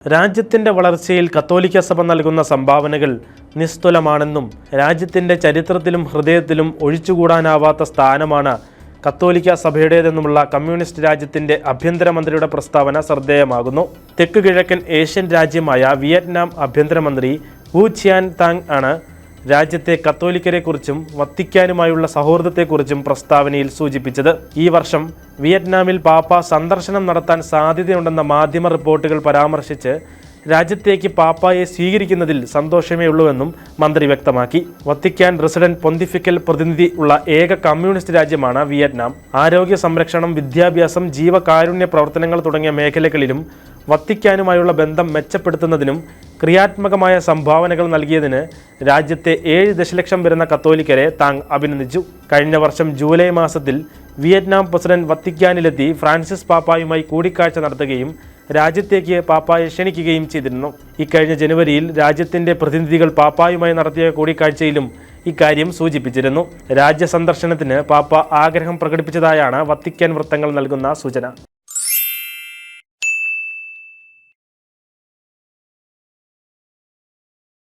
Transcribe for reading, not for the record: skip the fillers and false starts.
രാജ്യത്തിൻ്റെ വളർച്ചയിൽ കത്തോലിക്ക സഭ നൽകുന്ന സംഭാവനകൾ നിസ്തുലമാണെന്നും രാജ്യത്തിൻ്റെ ചരിത്രത്തിലും ഹൃദയത്തിലും ഒഴിച്ചുകൂടാനാവാത്ത സ്ഥാനമാണ് കത്തോലിക്ക സഭയുടേതെന്നുമുള്ള കമ്മ്യൂണിസ്റ്റ് രാജ്യത്തിൻ്റെ ആഭ്യന്തരമന്ത്രിയുടെ പ്രസ്താവന ശ്രദ്ധേയമാകുന്നു. തെക്ക് കിഴക്കൻ ഏഷ്യൻ രാജ്യമായ വിയറ്റ്നാം ആഭ്യന്തരമന്ത്രി വു ചിയാൻ താങ് ആണ് രാജ്യത്തെ കത്തോലിക്കരെക്കുറിച്ചും വത്തിക്കാനുമായുള്ള സൗഹൃദത്തെക്കുറിച്ചും പ്രസ്താവനയിൽ സൂചിപ്പിച്ചത്. ഈ വർഷം വിയറ്റ്നാമിൽ പാപ്പ സന്ദർശനം നടത്താൻ സാധ്യതയുണ്ടെന്ന മാധ്യമ റിപ്പോർട്ടുകൾ പരാമർശിച്ച് രാജ്യത്തേക്ക് പാപ്പായെ സ്വീകരിക്കുന്നതിൽ സന്തോഷമേ ഉള്ളൂവെന്നും മന്ത്രി വ്യക്തമാക്കി. വത്തിക്കാൻ റെസിഡന്റ് പൊന്തിഫിക്കൽ പ്രതിനിധി ഉള്ള ഏക കമ്മ്യൂണിസ്റ്റ് രാജ്യമാണ് വിയറ്റ്നാം. ആരോഗ്യ സംരക്ഷണം, വിദ്യാഭ്യാസം, ജീവകാരുണ്യ പ്രവർത്തനങ്ങൾ തുടങ്ങിയ മേഖലകളിലും വത്തിക്കാനുമായുള്ള ബന്ധം മെച്ചപ്പെടുത്തുന്നതിനും ക്രിയാത്മകമായ സംഭാവനകൾ നൽകിയതിന് രാജ്യത്തെ 7 ദശലക്ഷം വരുന്ന കത്തോലിക്കരെ താങ് അഭിനന്ദിച്ചു. കഴിഞ്ഞ വർഷം ജൂലൈ മാസത്തിൽ വിയറ്റ്നാം പ്രസിഡന്റ് വത്തിക്കാനിലെത്തി ഫ്രാൻസിസ് പാപ്പായുമായി കൂടിക്കാഴ്ച നടത്തുകയും രാജ്യത്തേക്ക് പാപ്പായെ ക്ഷണിക്കുകയും ചെയ്തിരുന്നു. ഇക്കഴിഞ്ഞ ജനുവരിയിൽ രാജ്യത്തിൻ്റെ പ്രതിനിധികൾ പാപ്പായുമായി നടത്തിയ കൂടിക്കാഴ്ചയിലും ഇക്കാര്യം സൂചിപ്പിച്ചിരുന്നു. രാജ്യ സന്ദർശനത്തിന് പാപ്പ ആഗ്രഹം പ്രകടിപ്പിച്ചതായാണ് വത്തിക്കാൻ വൃത്തങ്ങൾ നൽകുന്ന സൂചന.